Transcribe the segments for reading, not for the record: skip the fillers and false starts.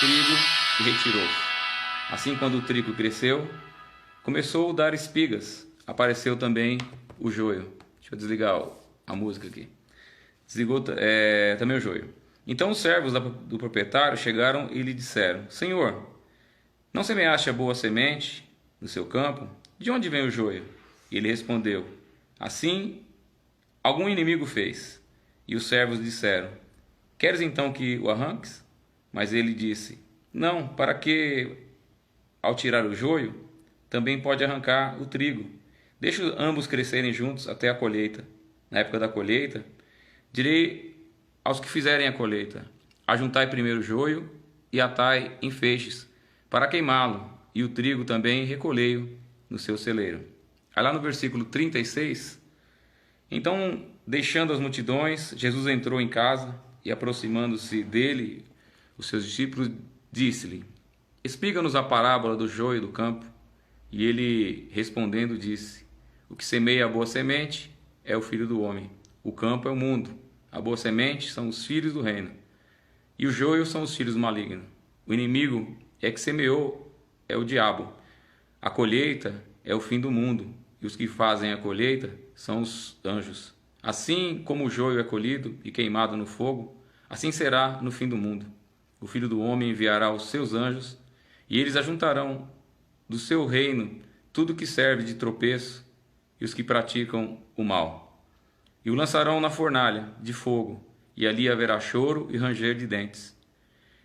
trigo e retirou-se. Assim, quando o trigo cresceu, começou a dar espigas. Apareceu também o joio. Deixa eu desligar a música aqui. Desligou também o joio. Então os servos do proprietário chegaram e lhe disseram: Senhor, não semeaste a boa semente no seu campo? De onde vem o joio? E ele respondeu: Assim algum inimigo fez. E os servos disseram: Queres então que o arranques? Mas ele disse: Não, para que, ao tirar o joio, também pode arrancar o trigo. Deixa ambos crescerem juntos até a colheita. Na época da colheita, direi aos que fizerem a colheita: Ajuntai primeiro o joio e atai em feixes, para queimá-lo, e o trigo também recolhei-o no seu celeiro. Aí lá no versículo 36, então, deixando as multidões, Jesus entrou em casa e, aproximando-se dele, os seus discípulos, disse-lhe: Explica-nos a parábola do joio do campo. E ele, respondendo, disse: O que semeia a boa semente é o filho do homem. O campo é o mundo. A boa semente são os filhos do reino. E o joio são os filhos do maligno. O inimigo é que semeou é o diabo. A colheita é o fim do mundo. E os que fazem a colheita são os anjos. Assim como o joio é colhido e queimado no fogo, assim será no fim do mundo. O Filho do Homem enviará os seus anjos, e eles ajuntarão do seu reino tudo que serve de tropeço e os que praticam o mal. E o lançarão na fornalha de fogo, e ali haverá choro e ranger de dentes.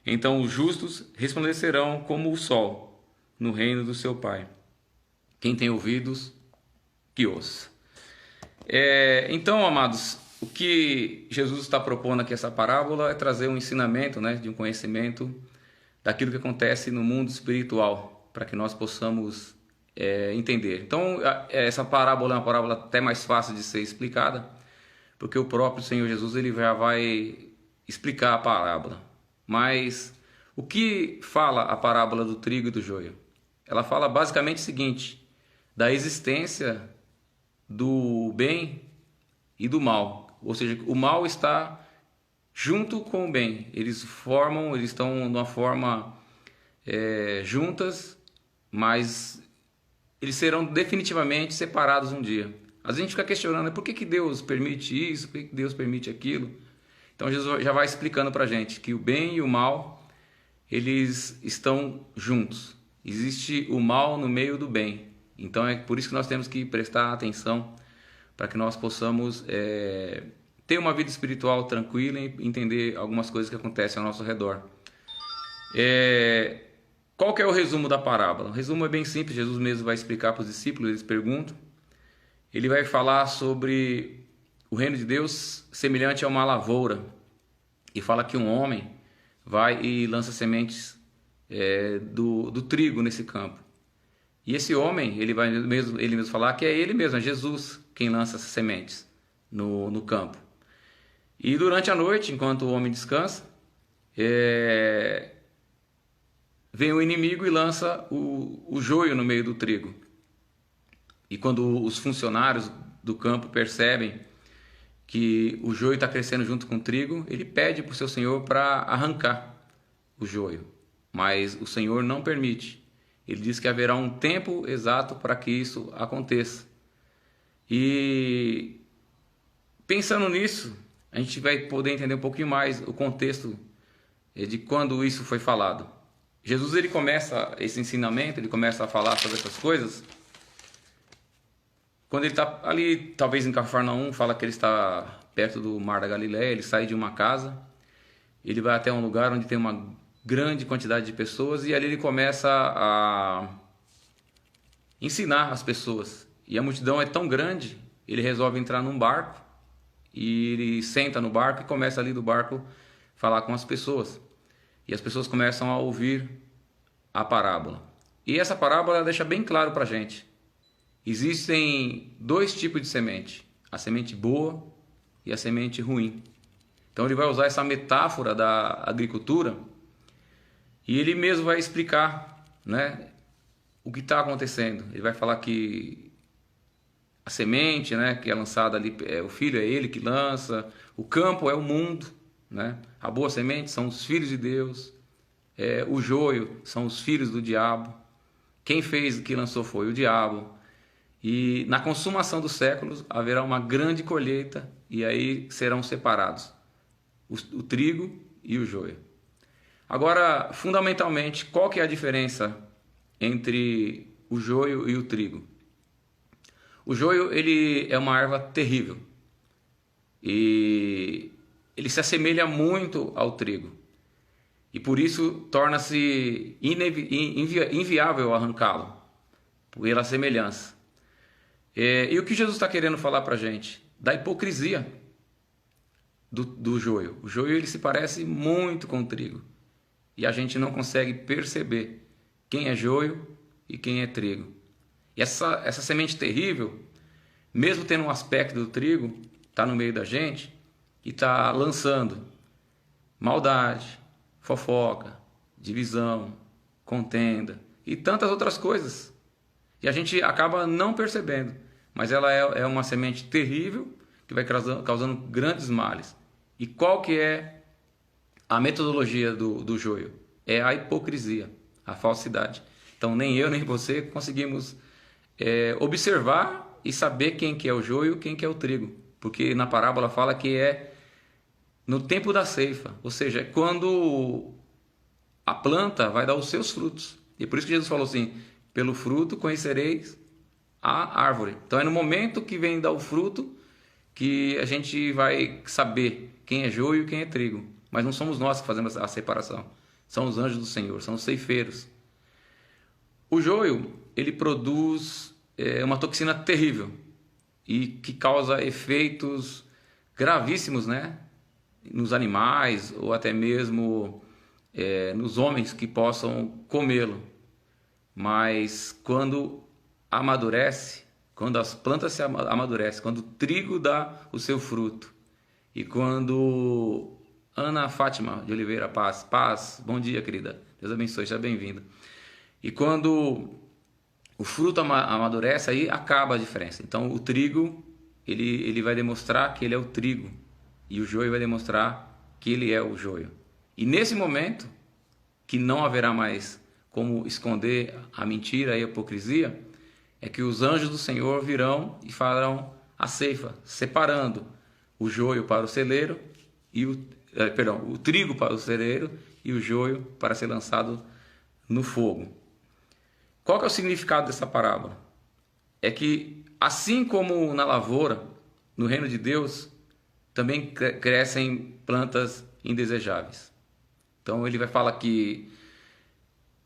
Então os justos resplandecerão como o sol no reino do seu Pai. Quem tem ouvidos, que ouça. Então, amados, o que Jesus está propondo aqui, essa parábola, é trazer um ensinamento, de um conhecimento daquilo que acontece no mundo espiritual, para que nós possamos entender. Então, essa parábola é uma parábola até mais fácil de ser explicada, porque o próprio Senhor Jesus ele já vai explicar a parábola. Mas o que fala a parábola do trigo e do joio? Ela fala basicamente o seguinte: da existência do bem e do mal. Ou seja, o mal está junto com o bem. Eles estão numa forma juntas, mas eles serão definitivamente separados um dia. Às vezes a gente fica questionando por que Deus permite isso, por que Deus permite aquilo. Então Jesus já vai explicando para a gente que o bem e o mal, eles estão juntos. Existe o mal no meio do bem. Então é por isso que nós temos que prestar atenção para que nós possamos ter uma vida espiritual tranquila e entender algumas coisas que acontecem ao nosso redor. Qual que é o resumo da parábola? O resumo é bem simples, Jesus mesmo vai explicar para os discípulos, eles perguntam. Ele vai falar sobre o reino de Deus semelhante a uma lavoura. E fala que um homem vai e lança sementes do trigo nesse campo. E esse homem, ele mesmo falar que é ele mesmo, é Jesus, quem lança essas sementes no campo. E durante a noite, enquanto o homem descansa, vem o inimigo e lança o joio no meio do trigo. E quando os funcionários do campo percebem que o joio está crescendo junto com o trigo, ele pede para o seu senhor para arrancar o joio. Mas o Senhor não permite. Ele diz que haverá um tempo exato para que isso aconteça. E pensando nisso, a gente vai poder entender um pouquinho mais o contexto de quando isso foi falado. Jesus ele começa esse ensinamento, ele começa a falar sobre essas coisas quando ele está ali, talvez em Cafarnaum, fala que ele está perto do Mar da Galileia. Ele sai de uma casa, ele vai até um lugar onde tem uma grande quantidade de pessoas e ali ele começa a ensinar as pessoas. E a multidão é tão grande, ele resolve entrar num barco e ele senta no barco e começa ali do barco falar com as pessoas. E as pessoas começam a ouvir a parábola. E essa parábola deixa bem claro para a gente. Existem dois tipos de semente: a semente boa e a semente ruim. Então ele vai usar essa metáfora da agricultura e ele mesmo vai explicar, o que está acontecendo. Ele vai falar que a semente, que é lançada ali, o filho é ele que lança, o campo é o mundo, a boa semente são os filhos de Deus, O joio são os filhos do diabo. Quem fez, que lançou foi o diabo. E na consumação dos séculos haverá uma grande colheita e aí serão separados o trigo e o joio. Agora, fundamentalmente, qual que é a diferença entre o joio e o trigo? O joio, ele é uma erva terrível e ele se assemelha muito ao trigo e por isso torna-se inviável arrancá-lo pela semelhança. E o que Jesus está querendo falar para a gente? Da hipocrisia do joio. O joio ele se parece muito com o trigo e a gente não consegue perceber quem é joio e quem é trigo. E essa semente terrível, mesmo tendo um aspecto do trigo, está no meio da gente e está lançando maldade, fofoca, divisão, contenda e tantas outras coisas. E a gente acaba não percebendo, mas ela é uma semente terrível que vai causando grandes males. E qual que é a metodologia do joio? É a hipocrisia, a falsidade. Então nem eu nem você conseguimos observar e saber quem que é o joio e quem que é o trigo. Porque na parábola fala que é no tempo da ceifa, ou seja, quando a planta vai dar os seus frutos. E por isso que Jesus falou assim, pelo fruto conhecereis a árvore. Então é no momento que vem dar o fruto que a gente vai saber quem é joio e quem é trigo. Mas não somos nós que fazemos a separação. São os anjos do Senhor, são os ceifeiros. O joio, ele produz uma toxina terrível e que causa efeitos gravíssimos, né? Nos animais ou até mesmo nos homens que possam comê-lo. Mas quando amadurece, quando as plantas se amadurecem, quando o trigo dá o seu fruto e quando Ana Fátima de Oliveira Paz, bom dia querida, Deus abençoe, seja bem-vinda. E quando o fruto amadurece, aí acaba a diferença. Então o trigo, ele vai demonstrar que ele é o trigo e o joio vai demonstrar que ele é o joio. E nesse momento, que não haverá mais como esconder a mentira e a hipocrisia, é que os anjos do Senhor virão e farão a ceifa, separando o joio para o celeiro e o trigo para o celeiro e o joio para ser lançado no fogo. Qual que é o significado dessa parábola? É que assim como na lavoura, no reino de Deus, também crescem plantas indesejáveis. Então ele vai falar que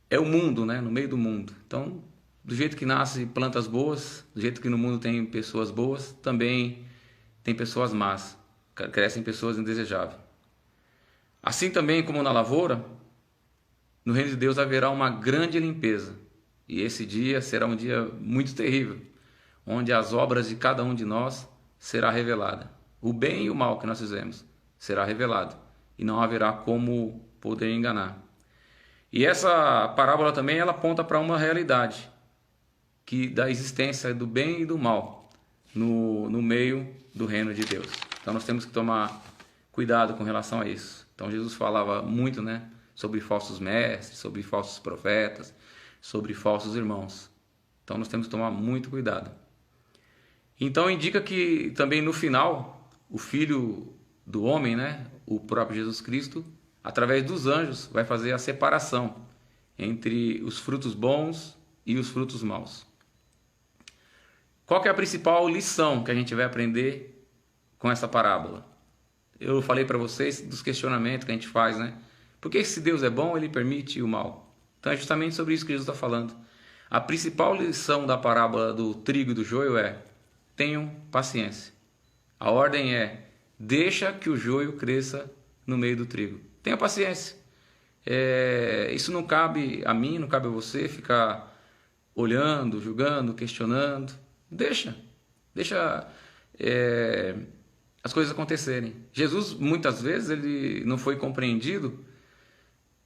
é o mundo, né? No meio do mundo. Então, do jeito que nascem plantas boas, do jeito que no mundo tem pessoas boas, também tem pessoas más. Crescem pessoas indesejáveis. Assim também como na lavoura, no reino de Deus haverá uma grande limpeza. E esse dia será um dia muito terrível, onde as obras de cada um de nós será revelada. O bem e o mal que nós fizemos será revelado. E não haverá como poder enganar. E essa parábola também ela aponta para uma realidade que da existência do bem e do mal no meio do reino de Deus. Então nós temos que tomar cuidado com relação a isso. Então Jesus falava muito, né, sobre falsos mestres, sobre falsos profetas, sobre falsos irmãos. Então nós temos que tomar muito cuidado. Então indica que também no final o Filho do Homem, né, o próprio Jesus Cristo, através dos anjos, vai fazer a separação entre os frutos bons e os frutos maus. Qual que é a principal lição que a gente vai aprender com essa parábola? Eu falei para vocês dos questionamentos que a gente faz, né? Por que se Deus é bom, ele permite o mal? Então é justamente sobre isso que Jesus está falando. A principal lição da parábola do trigo e do joio é: tenham paciência. A ordem é: deixa que o joio cresça no meio do trigo. Tenha paciência. Isso não cabe a mim, não cabe a você ficar olhando, julgando, questionando. Deixa as coisas acontecerem. Jesus, muitas vezes, ele não foi compreendido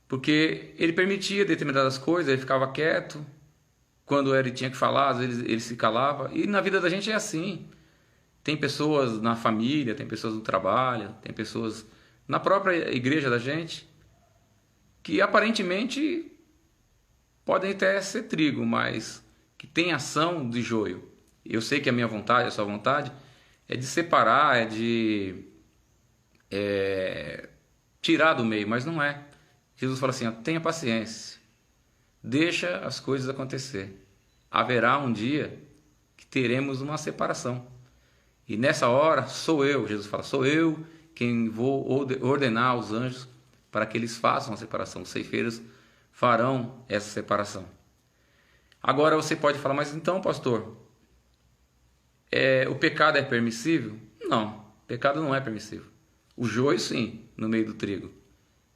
porque ele permitia determinadas coisas, ele ficava quieto. Quando ele tinha que falar, às vezes ele se calava. E na vida da gente é assim. Tem pessoas na família, tem pessoas no trabalho, tem pessoas na própria igreja da gente que aparentemente podem até ser trigo, mas que tem ação de joio. Eu sei que a minha vontade, a sua vontade, é de separar, é de tirar do meio, mas não é. Jesus fala assim, ó, tenha paciência, deixa as coisas acontecer. Haverá um dia que teremos uma separação. E nessa hora sou eu, Jesus fala, sou eu quem vou ordenar aos anjos para que eles façam a separação. Os ceifeiros farão essa separação. Agora você pode falar, mas então, pastor, o pecado é permissível? Não, o pecado não é permissível. O joio sim, no meio do trigo.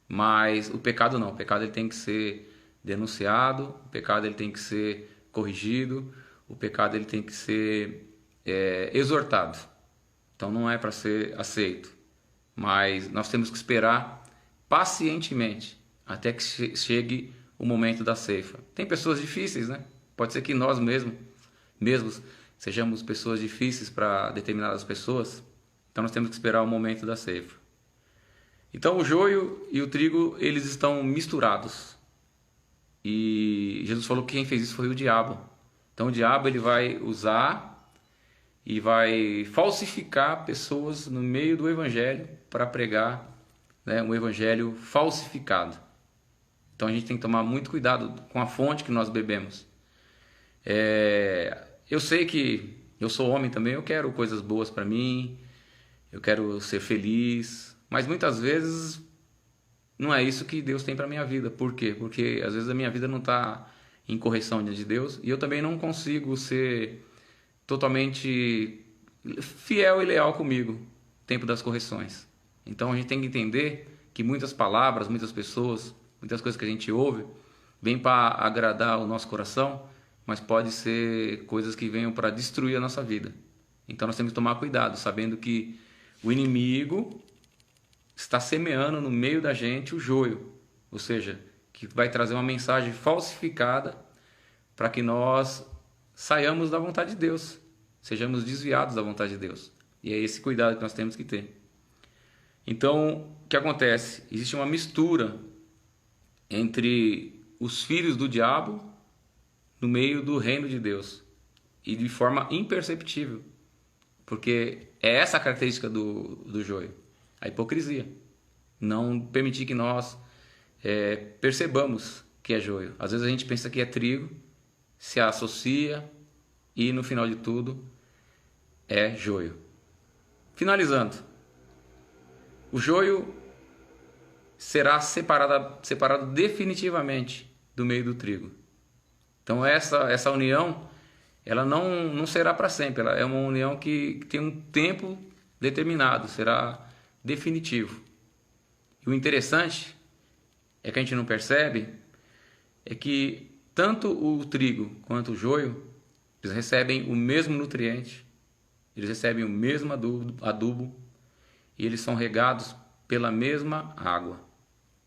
Mas o pecado não, o pecado ele tem que ser denunciado, o pecado ele tem que ser corrigido, o pecado ele tem que ser exortado. Então não é para ser aceito, mas nós temos que esperar pacientemente até que chegue o momento da ceifa. Tem pessoas difíceis, né? Pode ser que nós mesmos sejamos pessoas difíceis para determinadas pessoas, então nós temos que esperar o momento da ceifa. Então o joio e o trigo, eles estão misturados. E Jesus falou que quem fez isso foi o diabo. Então o diabo ele vai usar e vai falsificar pessoas no meio do evangelho para pregar, né, um evangelho falsificado. Então a gente tem que tomar muito cuidado com a fonte que nós bebemos. Eu sei que eu sou homem também, eu quero coisas boas para mim, eu quero ser feliz, mas muitas vezes não é isso que Deus tem para minha vida. Por quê? Porque às vezes a minha vida não está em correção diante de Deus e eu também não consigo ser totalmente fiel e leal comigo no tempo das correções. Então a gente tem que entender que muitas palavras, muitas pessoas, muitas coisas que a gente ouve vêm para agradar o nosso coração, mas pode ser coisas que venham para destruir a nossa vida. Então nós temos que tomar cuidado, sabendo que o inimigo está semeando no meio da gente o joio, ou seja, que vai trazer uma mensagem falsificada para que nós saiamos da vontade de Deus, sejamos desviados da vontade de Deus. E é esse cuidado que nós temos que ter. Então, o que acontece? Existe uma mistura entre os filhos do diabo no meio do reino de Deus e de forma imperceptível, porque é essa a característica do joio, a hipocrisia. Não permitir que nós percebamos que é joio. Às vezes a gente pensa que é trigo, se associa e no final de tudo é joio. Finalizando, o joio será separado definitivamente do meio do trigo. Então essa união ela não será para sempre, ela é uma união que tem um tempo determinado, será definitivo. E o interessante é que a gente não percebe é que tanto o trigo quanto o joio, eles recebem o mesmo nutriente, eles recebem o mesmo adubo e eles são regados pela mesma água.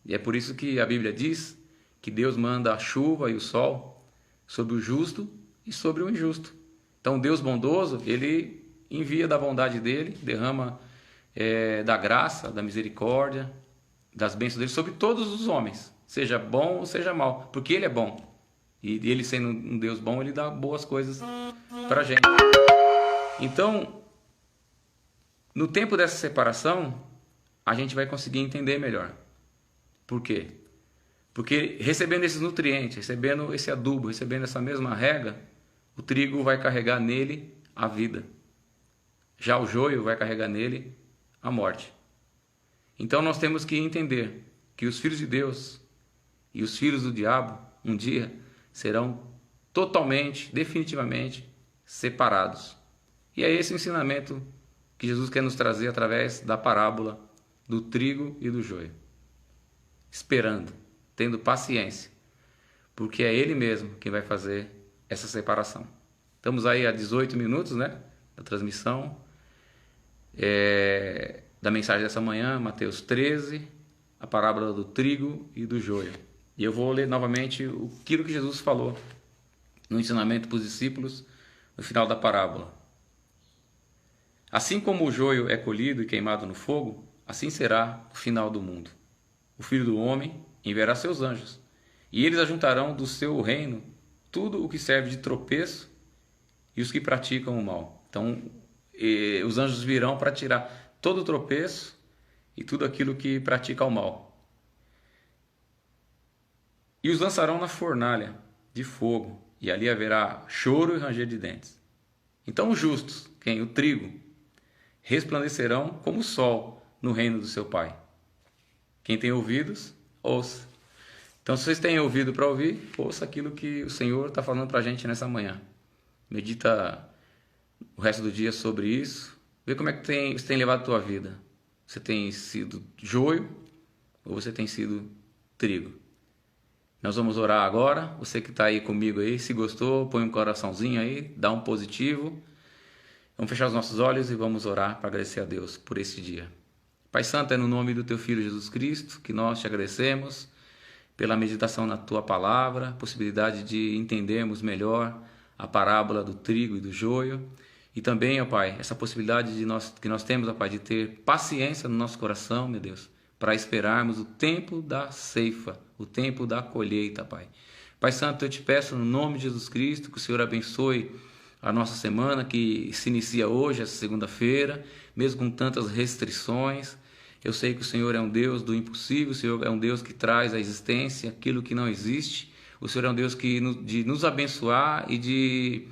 E é por isso que a Bíblia diz que Deus manda a chuva e o sol sobre o justo e sobre o injusto. Então Deus bondoso, ele envia da bondade dele, derrama da graça, da misericórdia, das bênçãos dele sobre todos os homens, seja bom ou seja mal, porque ele é bom. E ele sendo um Deus bom, ele dá boas coisas para a gente. Então, no tempo dessa separação, a gente vai conseguir entender melhor. Por quê? Porque recebendo esses nutrientes, recebendo esse adubo, recebendo essa mesma rega, o trigo vai carregar nele a vida. Já o joio vai carregar nele a morte. Então nós temos que entender que os filhos de Deus e os filhos do diabo, um dia, serão totalmente, definitivamente separados. E é esse o ensinamento que Jesus quer nos trazer através da parábola do trigo e do joio. Esperando, tendo paciência, porque é Ele mesmo quem vai fazer essa separação. Estamos aí a 18 minutos, né, da transmissão da mensagem dessa manhã, Mateus 13, a parábola do trigo e do joio. E eu vou ler novamente aquilo que Jesus falou no ensinamento para os discípulos no final da parábola. Assim como o joio é colhido e queimado no fogo, assim será o final do mundo. O Filho do Homem enviará seus anjos, e eles ajuntarão do seu reino tudo o que serve de tropeço e os que praticam o mal. Então, os anjos virão para tirar todo o tropeço e tudo aquilo que pratica o mal. E os lançarão na fornalha de fogo, e ali haverá choro e ranger de dentes. Então os justos, quem? O trigo, resplandecerão como o sol no reino do seu Pai. Quem tem ouvidos, ouça. Então, se vocês têm ouvido para ouvir, ouça aquilo que o Senhor está falando para a gente nessa manhã. Medita o resto do dia sobre isso. Vê como é que você tem levado a tua vida. Você tem sido joio ou você tem sido trigo? Nós vamos orar agora. Você que está aí comigo aí, se gostou, põe um coraçãozinho aí, dá um positivo. Vamos fechar os nossos olhos e vamos orar para agradecer a Deus por esse dia. Pai Santo, é no nome do Teu Filho Jesus Cristo que nós te agradecemos pela meditação na Tua Palavra, possibilidade de entendermos melhor a parábola do trigo e do joio, e também, ó Pai, essa possibilidade que nós temos, ó Pai, de ter paciência no nosso coração, meu Deus, para esperarmos o tempo da ceifa, o tempo da colheita, Pai. Pai Santo, eu te peço no nome de Jesus Cristo que o Senhor abençoe a nossa semana que se inicia hoje, essa segunda-feira, mesmo com tantas restrições. Eu sei que o Senhor é um Deus do impossível, o Senhor é um Deus que traz à existência aquilo que não existe. O Senhor é um Deus de nos abençoar e de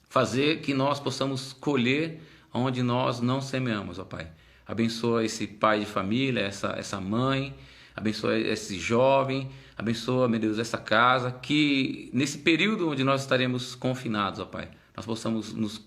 fazer que nós possamos colher onde nós não semeamos, ó Pai. Abençoa esse pai de família, essa mãe, abençoa esse jovem, abençoa, meu Deus, essa casa, que nesse período onde nós estaremos confinados, ó Pai, nós possamos nos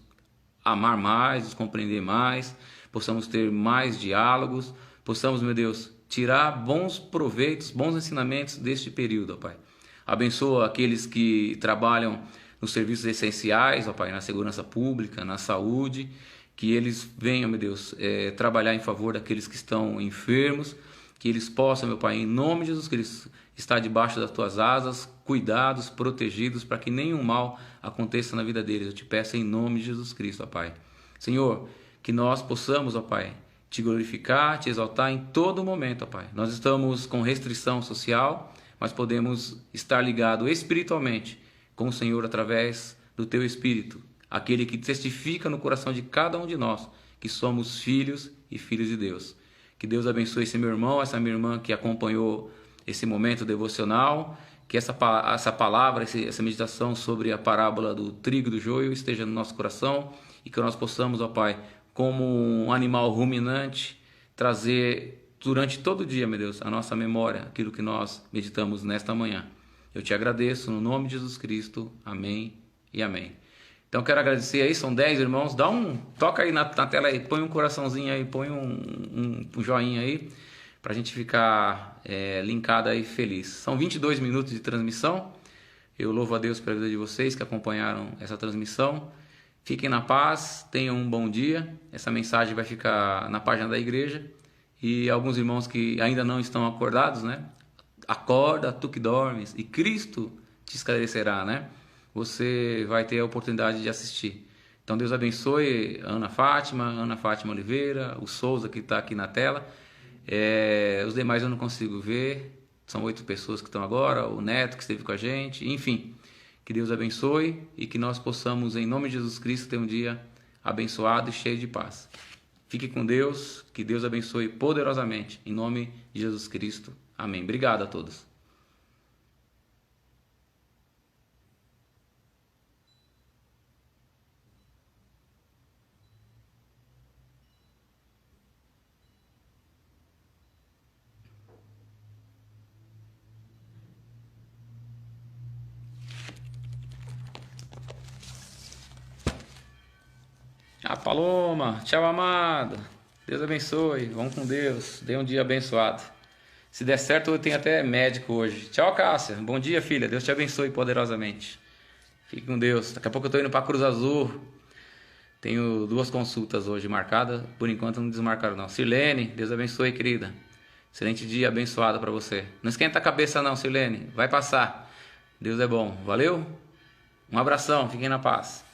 amar mais, nos compreender mais, possamos ter mais diálogos, possamos, meu Deus, tirar bons proveitos, bons ensinamentos deste período, ó Pai. Abençoa aqueles que trabalham nos serviços essenciais, ó Pai, na segurança pública, na saúde, que eles venham, meu Deus, trabalhar em favor daqueles que estão enfermos, que eles possam, meu Pai, em nome de Jesus Cristo, estar debaixo das Tuas asas, cuidados, protegidos, para que nenhum mal aconteça na vida deles. Eu te peço em nome de Jesus Cristo, ó Pai. Senhor, que nós possamos, ó Pai, te glorificar, te exaltar em todo momento, ó Pai. Nós estamos com restrição social, mas podemos estar ligados espiritualmente com o Senhor através do Teu Espírito, aquele que testifica no coração de cada um de nós que somos filhos e filhos de Deus. Que Deus abençoe esse meu irmão, essa minha irmã que acompanhou esse momento devocional, que essa palavra, essa meditação sobre a parábola do trigo e do joio esteja no nosso coração e que nós possamos, ó Pai, como um animal ruminante, trazer durante todo o dia, meu Deus, a nossa memória, aquilo que nós meditamos nesta manhã. Eu te agradeço no nome de Jesus Cristo. Amém e amém. Então quero agradecer aí, são 10 irmãos, toca aí na tela aí, põe um coraçãozinho aí, põe um joinha aí, pra gente ficar linkado aí feliz. São 22 minutos de transmissão, eu louvo a Deus pela vida de vocês que acompanharam essa transmissão. Fiquem na paz, tenham um bom dia, essa mensagem vai ficar na página da igreja, e alguns irmãos que ainda não estão acordados, né? Acorda, tu que dormes, e Cristo te esclarecerá, né? Você vai ter a oportunidade de assistir. Então Deus abençoe Ana Fátima Oliveira, o Souza que está aqui na tela. Os demais eu não consigo ver, são 8 pessoas que estão agora, o Neto que esteve com a gente, enfim. Que Deus abençoe e que nós possamos, em nome de Jesus Cristo, ter um dia abençoado e cheio de paz. Fique com Deus, que Deus abençoe poderosamente, em nome de Jesus Cristo. Amém. Obrigado a todos. A Paloma, tchau amado, Deus abençoe, vamos com Deus, dê um dia abençoado. Se der certo eu tenho até médico hoje. Tchau Cássia, bom dia filha, Deus te abençoe poderosamente. Fique com Deus, daqui a pouco eu estou indo para Cruz Azul, tenho 2 consultas hoje marcadas, por enquanto não desmarcaram não. Sirlene, Deus abençoe querida, excelente dia abençoado para você. Não esquenta a cabeça não Sirlene, vai passar, Deus é bom, valeu? Um abração, fiquem na paz.